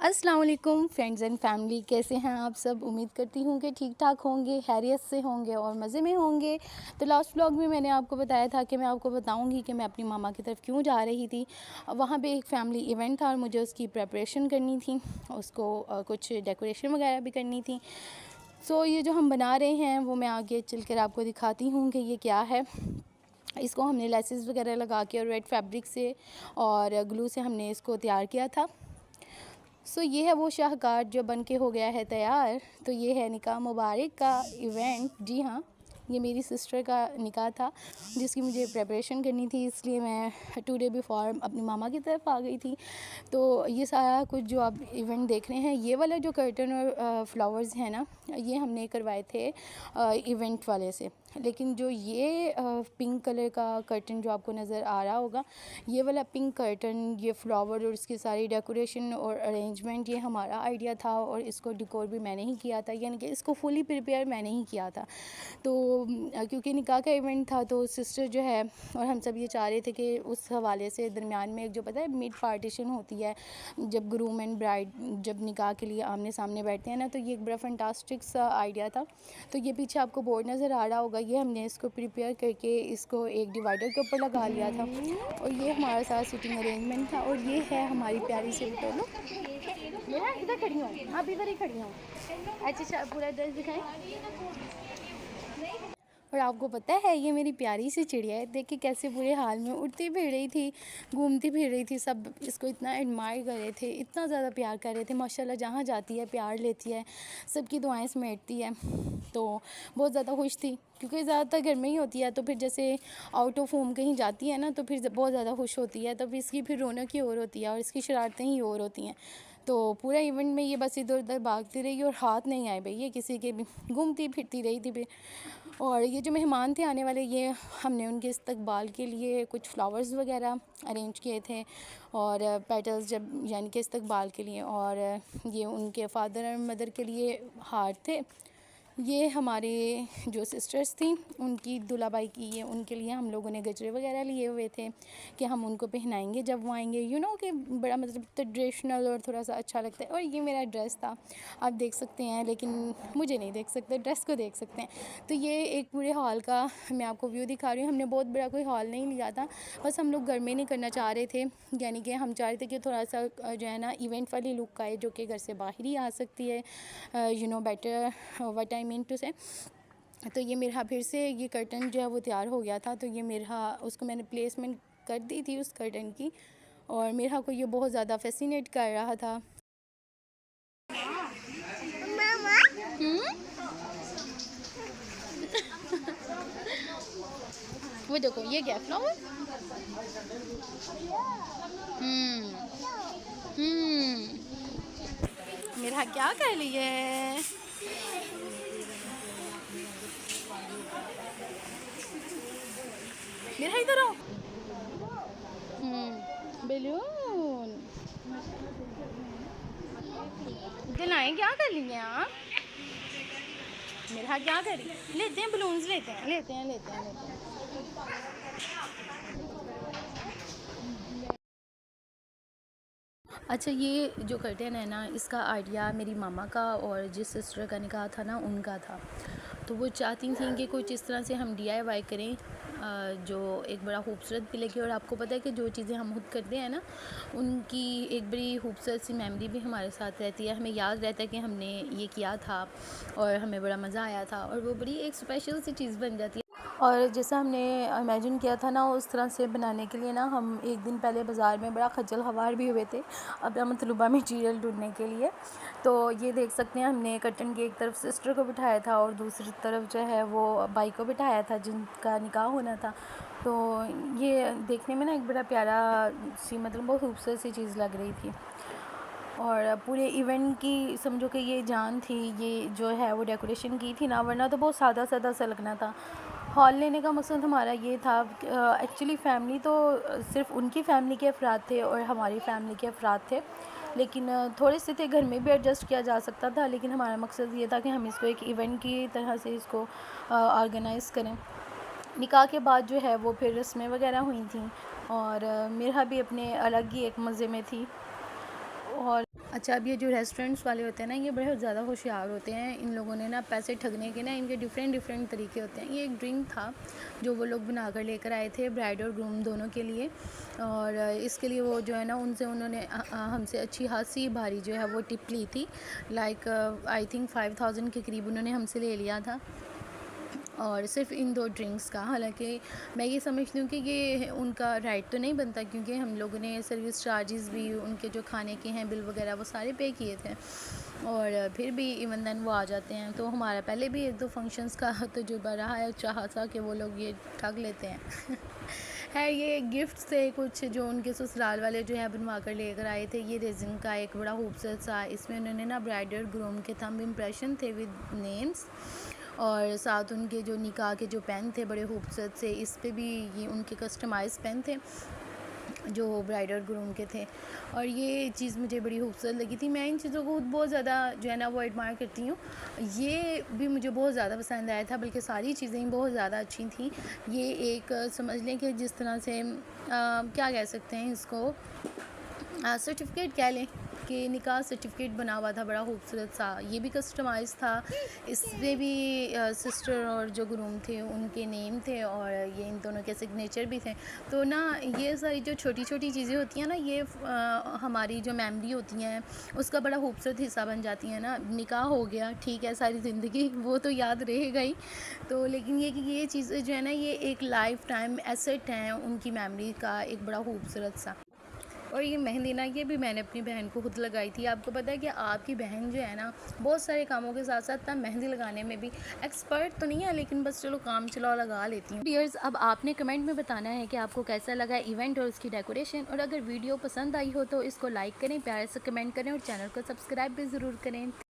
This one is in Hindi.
अस्सलाम वालेकुम फ्रेंड्स एंड फैमिली, कैसे हैं आप सब। उम्मीद करती हूँ कि ठीक ठाक होंगे, खैरियत से होंगे और मज़े में होंगे। तो लास्ट व्लॉग में मैंने आपको बताया था कि मैं आपको बताऊँगी कि मैं अपनी मामा की तरफ क्यों जा रही थी। वहाँ पे एक फैमिली इवेंट था और मुझे उसकी प्रेपरेशन करनी थी, उसको कुछ डेकोरेशन वगैरह भी करनी थी। सो ये जो हम बना रहे हैं वो मैं आगे चल कर आपको दिखाती हूँ कि ये क्या है। इसको हमने लेसेस वगैरह लगा के और रेड फैब्रिक से और ग्लू से हमने इसको तैयार किया था। सो ये है वो शाहकार जो बन के हो गया है तैयार। तो ये है निकाह मुबारक का इवेंट। जी हाँ, ये मेरी सिस्टर का निकाह था जिसकी मुझे प्रेपरेशन करनी थी, इसलिए मैं 2 डे बिफोर अपनी मामा की तरफ आ गई थी। तो ये सारा कुछ जो आप इवेंट देख रहे हैं, ये वाला जो कर्टन और फ्लावर्स हैं ना, ये हमने करवाए थे इवेंट वाले से। लेकिन जो ये पिंक कलर का कर्टन जो आपको नज़र आ रहा होगा, ये वाला पिंक कर्टन, ये फ्लावर और इसकी सारी डेकोरेशन और अरेंजमेंट, ये हमारा आइडिया था और इसको डिकोर भी मैंने ही किया था, यानी कि इसको फुली प्रिपेयर मैंने ही किया था। तो क्योंकि निकाह का इवेंट था तो सिस्टर जो है और हम सब ये चाह रहे थे कि उस हवाले से दरमियान में एक जो पता है मिड पार्टीशन होती है, जब ग्रूम एंड ब्राइड जब निकाह के लिए आमने सामने बैठते हैं ना, तो ये एक बड़ा फंटास्टिक सा आइडिया था। तो ये पीछे आपको बोर्ड नज़र आ रहा होगा, ये हमने इसको प्रिपेयर करके इसको एक डिवाइडर के ऊपर लगा लिया था और ये हमारा सारा सीटिंग अरेंजमेंट था। और ये है हमारी प्यारी सी बिटोलो। मेरा इधर खड़ी हूँ, आप इधर ही खड़ी हूँ। अच्छा, पूरा ड्रेस दिखाएं। और आपको पता है ये मेरी प्यारी सी चिड़िया है, देखिए कैसे बुरे हाल में उड़ती फिर रही थी, घूमती फिर रही थी। सब इसको इतना एडमायर कर रहे थे, इतना ज़्यादा प्यार कर रहे थे। माशाल्लाह जहाँ जाती है प्यार लेती है, सबकी दुआएं समेटती है। तो बहुत ज़्यादा खुश थी क्योंकि ज़्यादातर घर में ही होती है, तो फिर जैसे आउट ऑफ होम कहीं जाती है ना, तो फिर बहुत ज़्यादा खुश होती है। तब इसकी फिर रौनक ही और होती है और इसकी शरारतें ही और होती हैं। तो पूरा इवेंट में ये बस इधर उधर भागती रही और हाथ नहीं आए भाई, ये किसी के भी घूमती फिरती रही थी फिर। और ये जो मेहमान थे आने वाले, ये हमने उनके इस्तकबाल के लिए कुछ फ्लावर्स वगैरह अरेंज किए थे और पेटल्स जब यानी कि इस्तकबाल के लिए, और ये उनके फादर और मदर के लिए हार थे। ये हमारे जो सिस्टर्स थी उनकी दुल्हाबाई की, ये उनके लिए हम लोगों ने गजरे वगैरह लिए हुए थे कि हम उनको पहनाएंगे जब वो आएंगे। कि बड़ा मतलब ट्रेडिशनल और थोड़ा सा अच्छा लगता है। और ये मेरा ड्रेस था, आप देख सकते हैं, लेकिन मुझे नहीं देख सकते, ड्रेस को देख सकते हैं। तो ये एक पूरे हॉल का मैं आपको व्यू दिखा रही हूँ। हमने बहुत बड़ा कोई हॉल नहीं लिया था, बस हम लोग घर में नहीं करना चाह रहे थे, यानी कि हम चाह रहे थे कि थोड़ा सा जो है ना इवेंट वाली लुक आए, जो कि घर से बाहर ही आ सकती है। Better what I mean to say. तो ये मेरा फिर से ये कर्टन जो है वो तैयार हो गया था। तो ये मेरा उसको मैंने प्लेसमेंट कर दी थी उस कर्टन की, और मेरा को ये बहुत ज़्यादा फैसिनेट कर रहा था। वो देखो ये क्या फ्लावर। हम्म मेरा क्या कर लिए। मेरा इधर आओ। बैलून दिलाएं, क्या कर लिए आप। मेरा क्या कर लेते हैं, बलून्स लेते हैं लेते हैं लेते हैं लेते हैं। अच्छा, ये जो कर्टेन है ना, इसका आइडिया मेरी मामा का और जिस सिस्टर का निकाह था ना उनका था। तो वो चाहती थी कि कुछ इस तरह से हम DIY करें जो एक बड़ा खूबसूरत भी लगे। और आपको पता है कि जो चीज़ें हम खुद करते हैं ना, उनकी एक बड़ी खूबसूरत सी मेमोरी भी हमारे साथ रहती है। हमें याद रहता है कि हमने ये किया था और हमें बड़ा मज़ा आया था, और वो बड़ी एक स्पेशल सी चीज़ बन जाती है। और जैसा हमने इमेजिन किया था ना, उस तरह से बनाने के लिए ना हम एक दिन पहले बाज़ार में बड़ा खज्जल ख़वार भी हुए थे अपना मतलूबा मटीरियल ढूंढने के लिए। तो ये देख सकते हैं, हमने कर्टन की एक तरफ सिस्टर को बिठाया था और दूसरी तरफ जो है वो भाई को बिठाया था जिनका निकाह होना था। तो ये देखने में ना एक बड़ा प्यारा सी, मतलब बहुत खूबसूरत सी चीज़ लग रही थी। और पूरे इवेंट की समझो कि ये जान थी, ये जो है वो डेकोरेशन की थी ना, वरना तो बहुत सादा सादा सा लगना था। हॉल लेने का मकसद हमारा ये था, एक्चुअली फ़ैमिली तो सिर्फ उनकी फ़ैमिली के अफराद थे और हमारी फ़ैमिली के अफराद थे, लेकिन थोड़े से थे, घर में भी एडजस्ट किया जा सकता था। लेकिन हमारा मकसद ये था कि हम इसको एक इवेंट की तरह से इसको ऑर्गेनाइज़ करें। निकाह के बाद जो है वो फिर रस्में वगैरह हुई थी और मेरा भी अपने अलग ही एक मज़े में थी। और अच्छा, अब ये जो रेस्टोरेंट्स वाले होते हैं ना, ये बड़े ज़्यादा होशियार होते हैं। इन लोगों ने ना पैसे ठगने के ना इनके डिफरेंट तरीके होते हैं। ये एक ड्रिंक था जो वो लोग बना कर लेकर आए थे ब्राइड और ग्रूम दोनों के लिए, और इसके लिए वो जो है ना उनसे उन्होंने हमसे अच्छी खासी भारी जो है वो टिप ली थी। लाइक आई थिंक 5000 के करीब उन्होंने हमसे ले लिया था, और सिर्फ इन 2 ड्रिंक्स का। हालांकि मैं ये समझती हूँ कि ये उनका राइट तो नहीं बनता, क्योंकि हम लोगों ने सर्विस चार्जेस भी, उनके जो खाने के हैं बिल वगैरह, वो सारे पे किए थे, और फिर भी इवन देन वो आ जाते हैं। तो हमारा पहले भी 1-2 फंक्शंस का तजुर्बा रहा है, चाहा था कि वो लोग ये ठग लेते हैं। है, ये गिफ्ट थे कुछ जो उनके ससुराल वाले जो है बनवा कर लेकर आए थे। ये रेजिन का एक बड़ा खूबसूरत सा, इसमें उन्होंने ना ब्राइड और ग्रूम के थंब इम्प्रेशन थे विद नेम्स, और साथ उनके जो निकाह के जो पेन थे बड़े खूबसूरत से, इस पे भी ये उनके कस्टमाइज़ पेन थे जो ब्राइड और ग्रूम के थे, और ये चीज़ मुझे बड़ी खूबसूरत लगी थी। मैं इन चीज़ों को बहुत ज़्यादा जो है ना वो एडमायर करती हूँ। ये भी मुझे बहुत ज़्यादा पसंद आया था, बल्कि सारी चीज़ें ही बहुत ज़्यादा अच्छी थी। ये एक समझ लें कि जिस तरह से क्या कह सकते हैं इसको, सर्टिफिकेट कह लें कि निकाह सर्टिफिकेट बना हुआ था बड़ा खूबसूरत सा। ये भी कस्टमाइज़ था, इसमें भी सिस्टर और जो ग्रूम थे उनके नेम थे, और ये इन दोनों के सिग्नेचर भी थे। तो ना ये सारी जो छोटी छोटी चीज़ें होती हैं ना, ये हमारी जो मेमोरी होती हैं उसका बड़ा खूबसूरत हिस्सा बन जाती हैं ना। निकाह हो गया ठीक है, सारी ज़िंदगी वो तो याद रहेगा ही, तो लेकिन ये कि ये चीज़ें जो है ना ये एक लाइफ टाइम एसेट हैं उनकी मेमोरी का, एक बड़ा खूबसूरत सा। और ये मेहंदी ना, ये भी मैंने अपनी बहन को खुद लगाई थी। आपको पता है कि आपकी बहन जो है ना बहुत सारे कामों के साथ साथ ना मेहंदी लगाने में भी एक्सपर्ट तो नहीं है, लेकिन बस चलो काम चलाओ लगा लेती हूँ। डियर्स, अब आपने कमेंट में बताना है कि आपको कैसा लगा इवेंट और उसकी डेकोरेशन, और अगर वीडियो पसंद आई हो तो इसको लाइक करें, प्यारे से कमेंट करें, और चैनल को सब्सक्राइब भी ज़रूर करें।